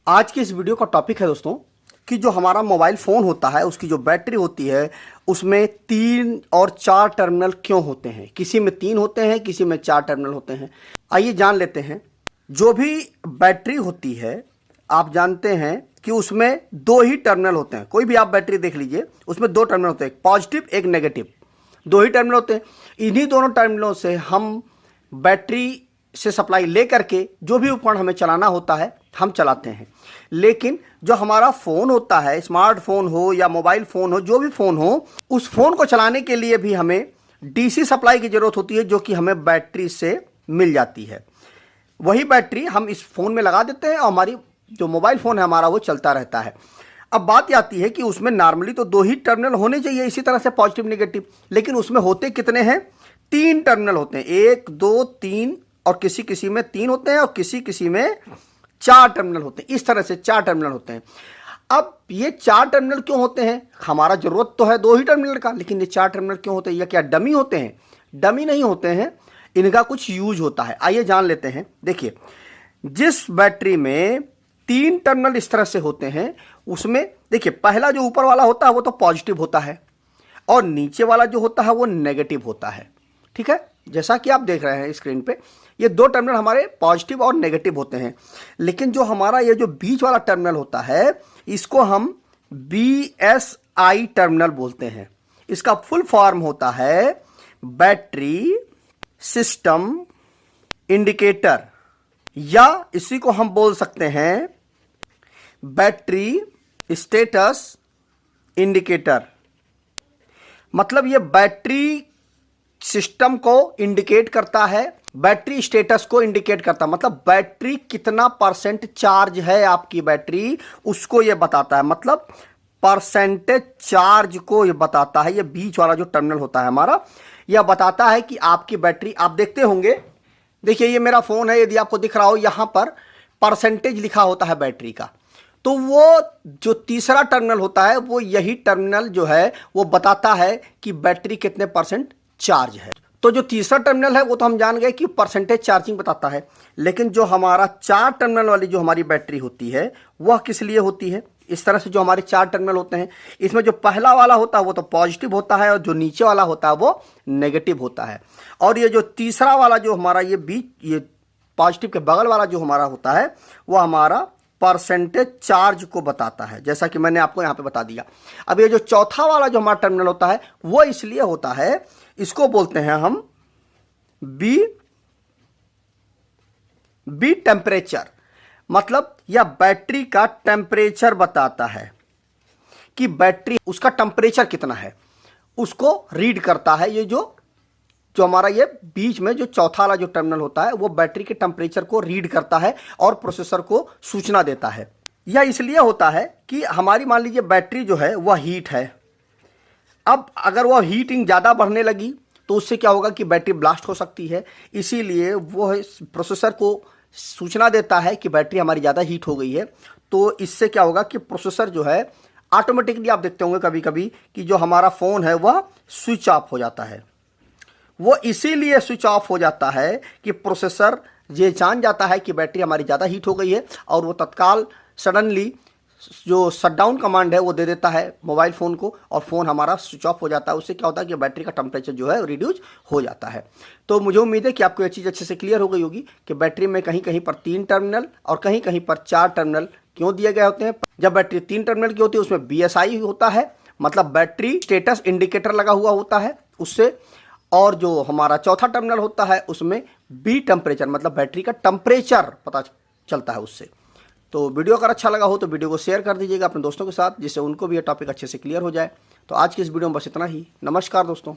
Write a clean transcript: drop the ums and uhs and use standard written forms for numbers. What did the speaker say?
आज की इस वीडियो का टॉपिक है दोस्तों कि जो हमारा मोबाइल फ़ोन होता है उसकी जो बैटरी होती है उसमें 3 और 4 टर्मिनल क्यों होते हैं। किसी में 3 होते हैं, किसी में 4 टर्मिनल होते हैं। आइए जान लेते हैं। जो भी बैटरी होती है आप जानते हैं कि उसमें 2 ही टर्मिनल होते हैं। कोई भी आप बैटरी देख लीजिए, उसमें 2 टर्मिनल होते हैं, एक पॉजिटिव एक नेगेटिव, 2 ही टर्मिनल होते हैं। इन्हीं दोनों टर्मिनलों से हम बैटरी से सप्लाई ले करके जो भी उपकरण हमें चलाना होता है हम चलाते हैं। लेकिन जो हमारा फ़ोन होता है, स्मार्टफोन हो या मोबाइल फ़ोन हो, जो भी फ़ोन हो, उस फ़ोन को चलाने के लिए भी हमें डीसी सप्लाई की ज़रूरत होती है, जो कि हमें बैटरी से मिल जाती है। वही बैटरी हम इस फ़ोन में लगा देते हैं और हमारी जो मोबाइल फ़ोन है हमारा वो चलता रहता है। अब बात आती है कि उसमें नॉर्मली तो 2 ही टर्मिनल होने चाहिए, इसी तरह से पॉजिटिव नेगेटिव, लेकिन उसमें होते कितने हैं? 3 टर्मिनल होते हैं, 1 2 3, और किसी किसी में 3 होते हैं और किसी किसी में 4 टर्मिनल होते हैं। इस तरह से 4 टर्मिनल होते हैं। अब ये 4 टर्मिनल क्यों होते हैं? हमारा जरूरत तो है 2 ही टर्मिनल का, लेकिन ये 4 टर्मिनल क्यों होते हैं? ये क्या डमी होते हैं? डमी नहीं होते हैं, इनका कुछ यूज होता है। आइए जान लेते हैं। देखिए, जिस बैटरी में 3 टर्मिनल इस तरह से होते हैं उसमें देखिए, पहला जो ऊपर वाला होता है वो तो पॉजिटिव होता है और नीचे वाला जो होता है वो नेगेटिव होता है। ठीक है, जैसा कि आप देख रहे हैं स्क्रीन पे, ये 2 टर्मिनल हमारे पॉजिटिव और नेगेटिव होते हैं। लेकिन जो हमारा ये जो बीच वाला टर्मिनल होता है इसको हम BSI टर्मिनल बोलते हैं। इसका फुल फॉर्म होता है बैटरी सिस्टम इंडिकेटर, या इसी को हम बोल सकते हैं बैटरी स्टेटस इंडिकेटर। मतलब ये बैटरी सिस्टम को इंडिकेट करता है, बैटरी स्टेटस को इंडिकेट करता है। मतलब बैटरी कितना परसेंट चार्ज है आपकी बैटरी, उसको ये बताता है। मतलब परसेंटेज चार्ज को ये बताता है। ये बीच वाला जो टर्मिनल होता है हमारा, यह बताता है कि आपकी बैटरी, आप देखते होंगे, देखिए ये मेरा फोन है, यदि आपको दिख रहा हो यहां पर परसेंटेज लिखा होता है बैटरी का, तो वो जो तीसरा टर्मिनल होता है वो यही टर्मिनल जो है वो बताता है कि बैटरी कितने परसेंट चार्ज है। तो जो तीसरा टर्मिनल है वो तो हम जान गए कि परसेंटेज चार्जिंग बताता है। लेकिन जो हमारा 4 टर्मिनल वाली जो हमारी बैटरी होती है वह किस लिए होती है? इस तरह से जो हमारे 4 टर्मिनल होते हैं, इसमें जो पहला वाला होता है वो तो पॉजिटिव होता है और जो नीचे वाला होता है वो नेगेटिव होता है। और ये जो तीसरा वाला जो हमारा ये बीच, ये पॉजिटिव के बगल वाला जो हमारा होता है वो हमारा परसेंटेज चार्ज को बताता है, जैसा कि मैंने आपको यहां पे बता दिया। अब ये जो चौथा वाला जो हमारा टर्मिनल होता है वो इसलिए होता है, इसको बोलते हैं हम बी टेम्परेचर। मतलब यह बैटरी का टेम्परेचर बताता है कि बैटरी, उसका टेम्परेचर कितना है, उसको रीड करता है। ये जो हमारा ये बीच में जो चौथा वाला जो टर्मिनल होता है वो बैटरी के टेम्परेचर को रीड करता है और प्रोसेसर को सूचना देता है। यह इसलिए होता है कि हमारी, मान लीजिए बैटरी जो है वह हीट है। अब अगर वह हीटिंग ज़्यादा बढ़ने लगी तो उससे क्या होगा कि बैटरी ब्लास्ट हो सकती है। इसीलिए वो प्रोसेसर को सूचना देता है कि बैटरी हमारी ज़्यादा हीट हो गई है। तो इससे क्या होगा कि प्रोसेसर जो है ऑटोमेटिकली, आप देखते होंगे कभी कभी कि जो हमारा फ़ोन है वह स्विच ऑफ हो जाता है। वो इसीलिए स्विच ऑफ हो जाता है कि प्रोसेसर ये जान जाता है कि बैटरी हमारी ज़्यादा हीट हो गई है और वो तत्काल सडनली जो शटडाउन कमांड है वो दे देता है मोबाइल फ़ोन को और फ़ोन हमारा स्विच ऑफ हो जाता है। उससे क्या होता है कि बैटरी का टेम्परेचर जो है रिड्यूस हो जाता है। तो मुझे उम्मीद है कि आपको ये चीज़ अच्छे से क्लियर हो गई होगी कि बैटरी में कहीं कहीं पर 3 टर्मिनल और कहीं कहीं पर 4 टर्मिनल क्यों दिए गए होते हैं। जब बैटरी 3 टर्मिनल की होती है उसमें BSI होता है, मतलब बैटरी स्टेटस इंडिकेटर लगा हुआ होता है उससे। और जो हमारा चौथा टर्मिनल होता है उसमें बी टेम्परेचर, मतलब बैटरी का टेम्परेचर पता चलता है उससे। तो वीडियो अगर अच्छा लगा हो तो वीडियो को शेयर कर दीजिएगा अपने दोस्तों के साथ, जिससे उनको भी ये टॉपिक अच्छे से क्लियर हो जाए। तो आज की इस वीडियो में बस इतना ही। नमस्कार दोस्तों।